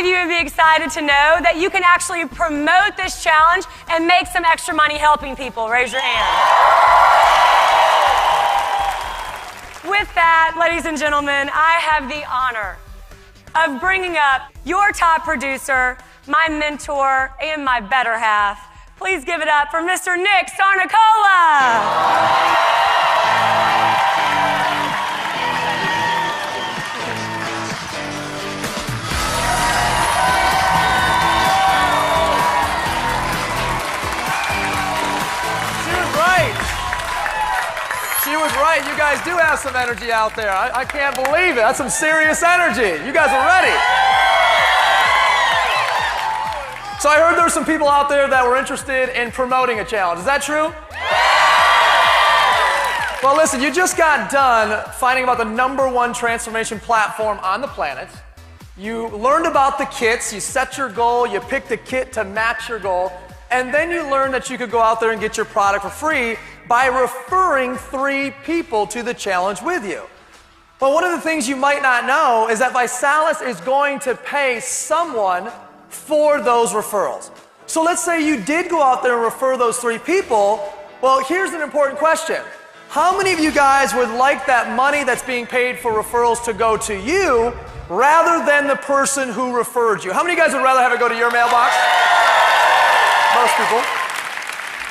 of you would be excited to know that you can actually promote this challenge and make some extra money helping people? Raise your hand. With that, ladies and gentlemen, I have the honor of bringing up your top producer, my mentor, and my better half. Please give it up for Mr. Nick Sarnicola. She was right. You guys do have some energy out there. I can't believe it. That's some serious energy. You guys are ready. So I heard there were some people out there that were interested in promoting a challenge. Is that true? Well, listen, you just got done finding about the #1 transformation platform on the planet. You learned about the kits. You set your goal. You picked a kit to match your goal. And then you learned that you could go out there and get your product for free by referring 3 people to the challenge with you. But one of the things you might not know is that ViSalus is going to pay someone for those referrals. So let's say you did go out there and refer those 3 people. Well, here's an important question. How many of you guys would like that money that's being paid for referrals to go to you rather than the person who referred you? How many of you guys would rather have it go to your mailbox? Most people.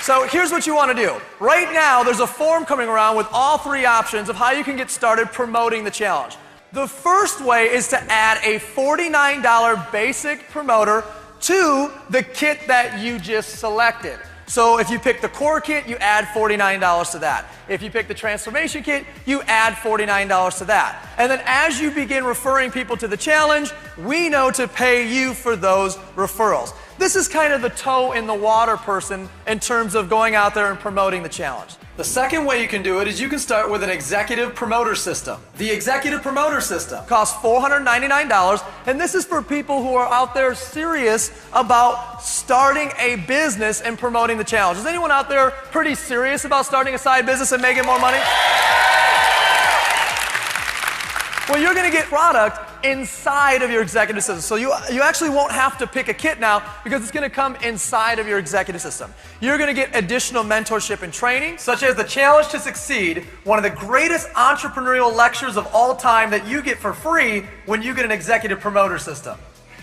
So here's what you want to do. Right now, there's a form coming around with all 3 options of how you can get started promoting the challenge. The first way is to add a $49 basic promoter to the kit that you just selected. So if you pick the core kit, you add $49 to that. If you pick the transformation kit, you add $49 to that. And then as you begin referring people to the challenge, we know to pay you for those referrals. This is kind of the toe in the water person in terms of going out there and promoting the challenge. The second way you can do it is you can start with an executive promoter system. The executive promoter system costs $499, and this is for people who are out there serious about starting a business and promoting the challenge. Is anyone out there pretty serious about starting a side business and making more money? Well, you're going to get product inside of your executive system. So you actually won't have to pick a kit now because it's going to come inside of your executive system. You're going to get additional mentorship and training, such as the Challenge to Succeed, one of the greatest entrepreneurial lectures of all time that you get for free when you get an executive promoter system.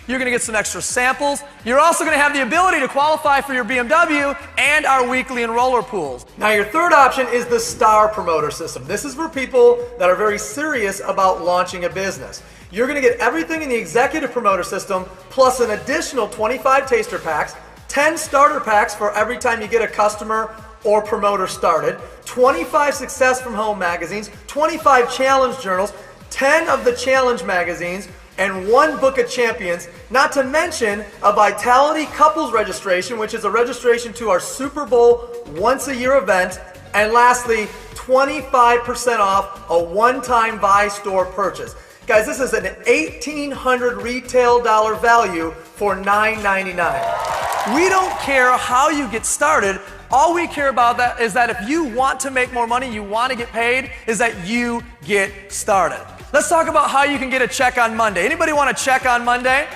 You're going to get some extra samples. You're also going to have the ability to qualify for your BMW and our weekly enroller pools. Now, your third option is the Star Promoter System. This is for people that are very serious about launching a business. You're going to get everything in the Executive Promoter System, plus an additional 25 taster packs, 10 starter packs for every time you get a customer or promoter started, 25 Success from Home magazines, 25 challenge journals, 10 of the challenge magazines, and 1 book of champions, not to mention a Vitality Couples registration, which is a registration to our Super Bowl once-a-year event, and lastly, 25% off a one-time Vi-Store purchase. Guys, this is an $1,800 retail dollar value for $9.99. We don't care how you get started. All we care about is that if you want to make more money, you want to get paid, is that you get started. Let's talk about how you can get a check on Monday. Anybody want a check on Monday?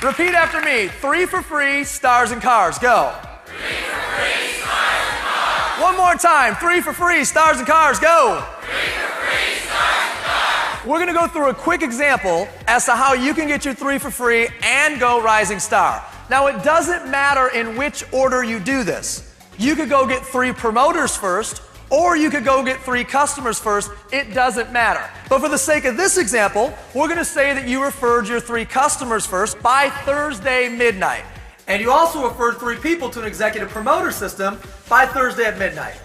Repeat after me. 3 for free, stars and cars. Go. 3 for free, stars and cars. One more time. 3 for free, stars and cars. Go. 3 for free, stars and cars. We're going to go through a quick example as to how you can get your 3 for free and go Rising Star. Now, it doesn't matter in which order you do this. You could go get 3 promoters first, or you could go get 3 customers first. It doesn't matter. But for the sake of this example, we're going to say that you referred your 3 customers first by Thursday midnight. And you also referred 3 people to an executive promoter system by Thursday at midnight.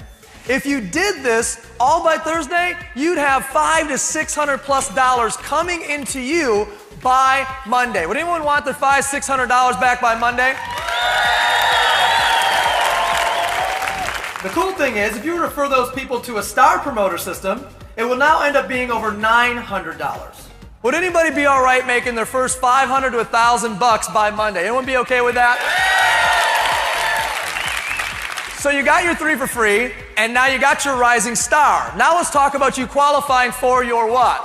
If you did this all by Thursday, you'd have $500 to $600+ coming into you by Monday. Would anyone want the $500, $600 back by Monday? The cool thing is, if you refer those people to a Star Promoter System, it will now end up being over $900. Would anybody be all right making their first $500 to $1,000 by Monday? Anyone be okay with that? So you got your 3 for free, and now you got your Rising Star. Now let's talk about you qualifying for your what?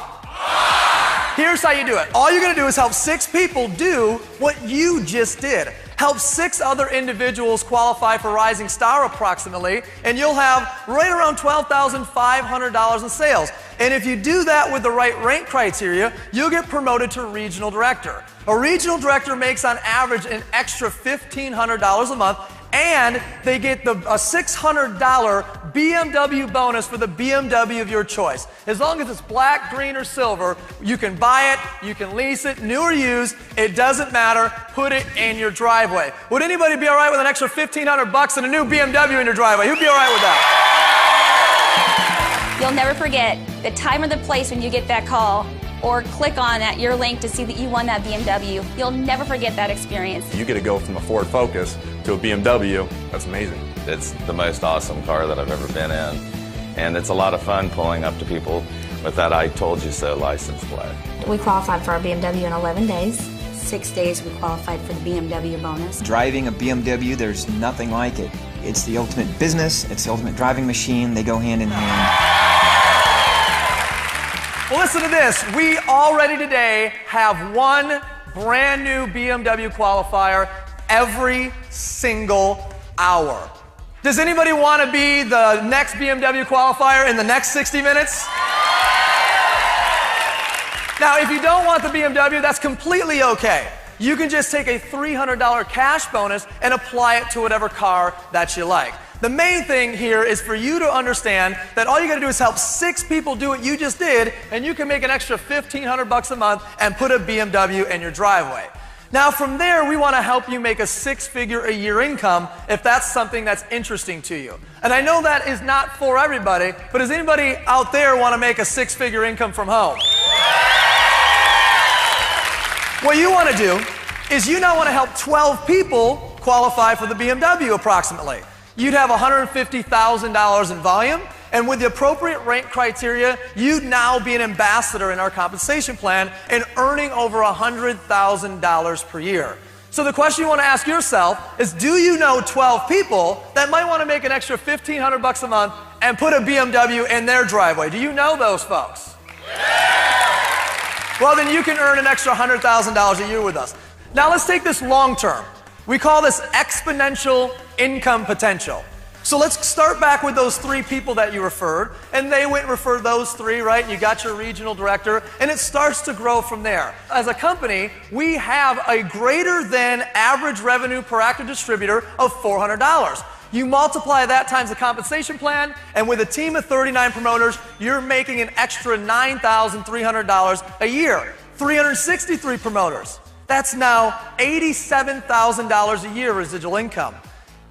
here's how you do it. All you're gonna do is help 6 people do what you just did. Help 6 other individuals qualify for Rising Star approximately, and you'll have right around $12,500 in sales. And if you do that with the right rank criteria, you'll get promoted to regional director. A regional director makes on average an extra $1,500 a month, and they get a $600 BMW bonus for the BMW of your choice. As long as it's black, green, or silver, you can buy it, you can lease it, new or used, it doesn't matter. Put it in your driveway. Would anybody be all right with an extra $1,500 and a new BMW in your driveway? Who'd be all right with that? You'll never forget the time or the place when you get that call or click on your link to see that you won that BMW. You'll never forget that experience. You get to go from a Ford Focus to a BMW. That's amazing. It's the most awesome car that I've ever been in. And it's a lot of fun pulling up to people with that I told you so license plate. We qualified for our BMW in 11 days. 6 days we qualified for the BMW bonus. Driving a BMW, there's nothing like it. It's the ultimate business, it's the ultimate driving machine. They go hand in hand. Well, listen to this. We already today have one brand new BMW qualifier every single hour. Does anybody want to be the next BMW qualifier in the next 60 minutes? Now, if you don't want the BMW, that's completely okay. You can just take a $300 cash bonus and apply it to whatever car that you like. The main thing here is for you to understand that all you gotta do is help 6 people do what you just did, and you can make an extra $1,500 a month and put a BMW in your driveway. Now from there, we wanna help you make a 6-figure a year income if that's something that's interesting to you. And I know that is not for everybody, but does anybody out there wanna make a 6-figure income from home? What you wanna do is you now wanna help 12 people qualify for the BMW approximately. You'd have $150,000 in volume, and with the appropriate rank criteria, you'd now be an ambassador in our compensation plan and earning over $100,000 per year. So the question you want to ask yourself is, do you know 12 people that might want to make an extra $1,500 a month and put a BMW in their driveway? Do you know those folks? Well, then you can earn an extra $100,000 a year with us. Now let's take this long term. We call this exponential income potential. So let's start back with those 3 people that you referred, and they went and referred those 3, right? And you got your regional director, and it starts to grow from there. As a company, we have a greater than average revenue per active distributor of $400. You multiply that times the compensation plan, and with a team of 39 promoters, you're making an extra $9,300 a year. 363 promoters. That's now $87,000 a year residual income.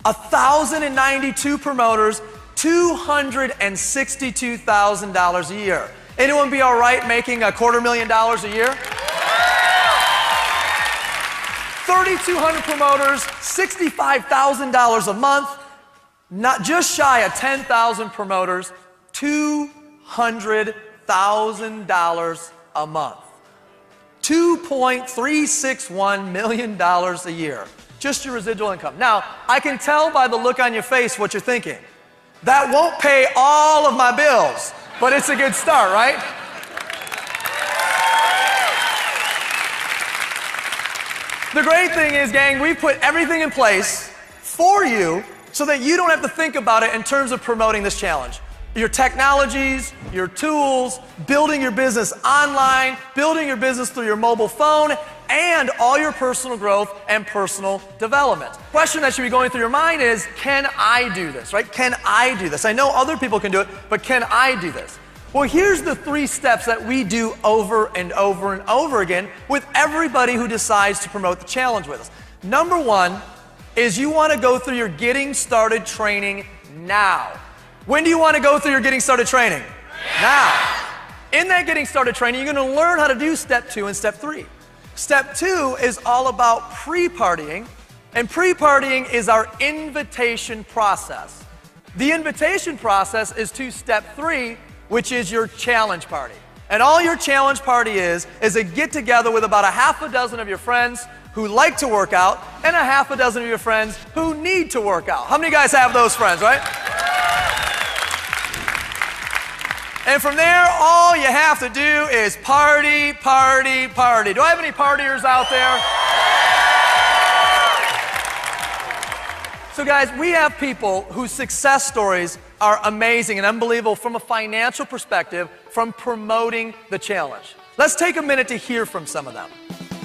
1,092 promoters, $262,000 a year. Anyone be all right making $250,000 a year? 3,200 promoters, $65,000 a month. Not just shy of 10,000 promoters, $200,000 a month. $2.361 million a year. Just your residual income. Now, I can tell by the look on your face what you're thinking. That won't pay all of my bills, but it's a good start, right? The great thing is, gang, we've put everything in place for you so that you don't have to think about it in terms of promoting this challenge. Your technologies, your tools, building your business online, building your business through your mobile phone, and all your personal growth and personal development. The question that should be going through your mind is, can I do this, right? Can I do this? I know other people can do it, but can I do this? Well, here's the 3 steps that we do over and over and over again with everybody who decides to promote the challenge with us. Number 1 is you want to go through your getting started training now. When do you want to go through your getting started training? Now. In that getting started training, you're going to learn how to do step 2 and step 3. Step 2 is all about pre-partying, and pre-partying is our invitation process. The invitation process is to step 3, which is your challenge party. And all your challenge party is a get together with about a half a dozen of your friends who like to work out and a half a dozen of your friends who need to work out. How many guys have those friends, right? And from there, all you have to do is party, party, party. Do I have any partiers out there? So guys, we have people whose success stories are amazing and unbelievable from a financial perspective from promoting the challenge. Let's take a minute to hear from some of them.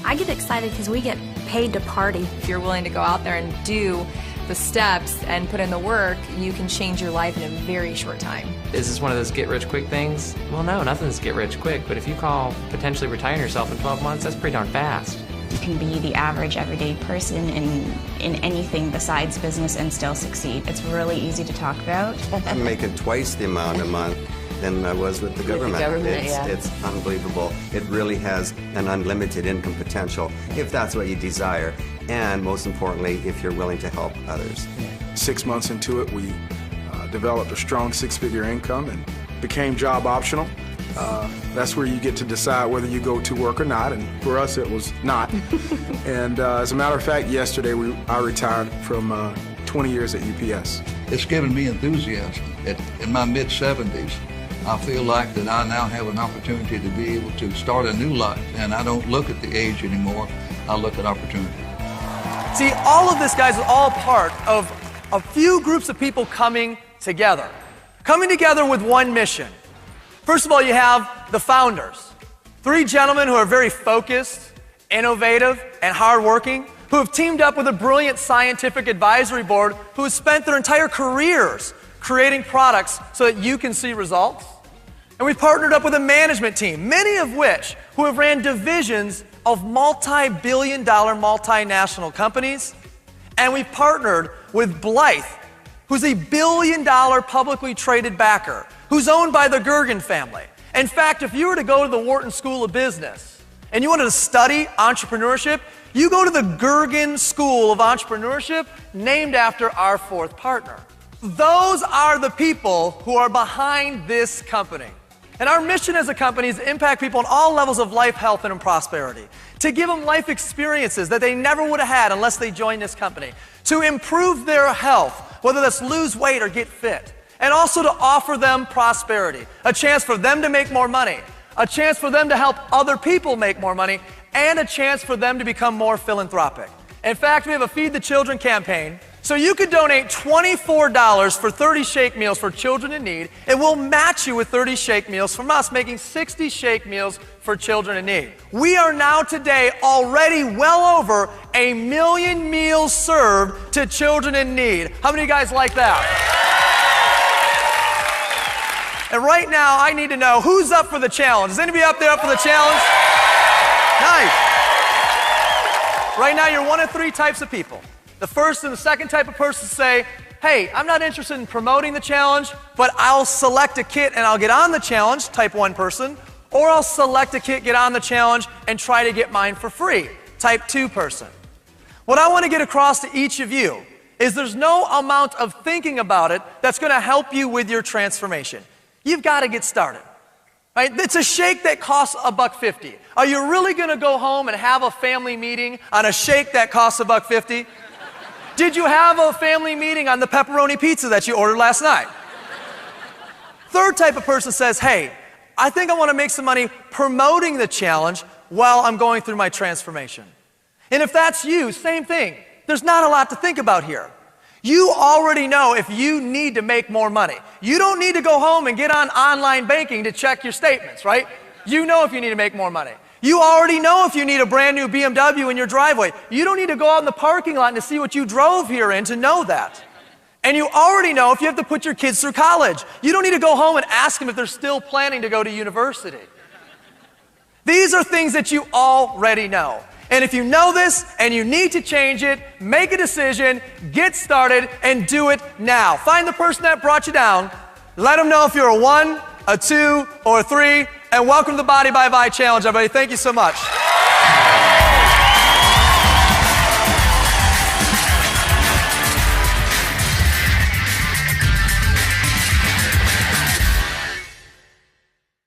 I get excited because we get paid to party. If you're willing to go out there and do the steps and put in the work, you can change your life in a very short time. Is this one of those get-rich-quick things? Well, no, nothing's get-rich-quick, but if you call potentially retiring yourself in 12 months, that's pretty darn fast. You can be the average everyday person in anything besides business and still succeed. It's really easy to talk about. I'm making twice the amount a month than I was with the government. It's unbelievable. It really has an unlimited income potential if that's what you desire, and most importantly, if you're willing to help others. 6 months into it, we developed a strong six-figure income and became job optional. That's where you get to decide whether you go to work or not, and for us it was not. And as a matter of fact, yesterday I retired from 20 years at UPS. It's given me enthusiasm. In my mid-70s, I feel like that I now have an opportunity to be able to start a new life, and I don't look at the age anymore, I look at opportunity. See, all of this, guys, is all part of a few groups of people coming together with one mission. First of all, you have the founders. 3 gentlemen who are very focused, innovative, and hardworking, who have teamed up with a brilliant scientific advisory board who has spent their entire careers creating products so that you can see results. And we've partnered up with a management team, many of which who have ran divisions of multi-billion-dollar multinational companies. And we've partnered with Blythe, who's a billion-dollar publicly traded backer, who's owned by the Gergen family. In fact, if you were to go to the Wharton School of Business and you wanted to study entrepreneurship, you go to the Gergen School of Entrepreneurship, named after our 4th partner. Those are the people who are behind this company. And our mission as a company is to impact people on all levels of life, health, and prosperity. To give them life experiences that they never would have had unless they joined this company. To improve their health, whether that's lose weight or get fit. And also to offer them prosperity. A chance for them to make more money. A chance for them to help other people make more money. And a chance for them to become more philanthropic. In fact, we have a Feed the Children campaign. So you could donate $24 for 30 shake meals for children in need, and we'll match you with 30 shake meals from us, making 60 shake meals for children in need. We are now today already well over 1 million meals served to children in need. How many of you guys like that? And right now, I need to know who's up for the challenge. Is anybody up there up for the challenge? Nice. Right now, you're one of 3 types of people. The first and the second type of person say, hey, I'm not interested in promoting the challenge, but I'll select a kit and I'll get on the challenge, type 1 person, or I'll select a kit, get on the challenge, and try to get mine for free, type 2 person. What I want to get across to each of you is there's no amount of thinking about it that's going to help you with your transformation. You've got to get started. Right? It's a shake that costs $1.50. Are you really going to go home and have a family meeting on a shake that costs $1.50? Did you have a family meeting on the pepperoni pizza that you ordered last night? Third type of person says, hey, I think I want to make some money promoting the challenge while I'm going through my transformation. And if that's you, same thing. There's not a lot to think about here. You already know if you need to make more money. You don't need to go home and get on online banking to check your statements, right? You know if you need to make more money. You already know if you need a brand new BMW in your driveway. You don't need to go out in the parking lot to see what you drove here in to know that. And you already know if you have to put your kids through college. You don't need to go home and ask them if they're still planning to go to university. These are things that you already know. And if you know this and you need to change it, make a decision, get started, and do it now. Find the person that brought you down. Let them know if you're a 1, a 2, or a 3, and welcome to the Body by Vi Challenge, everybody. Thank you so much.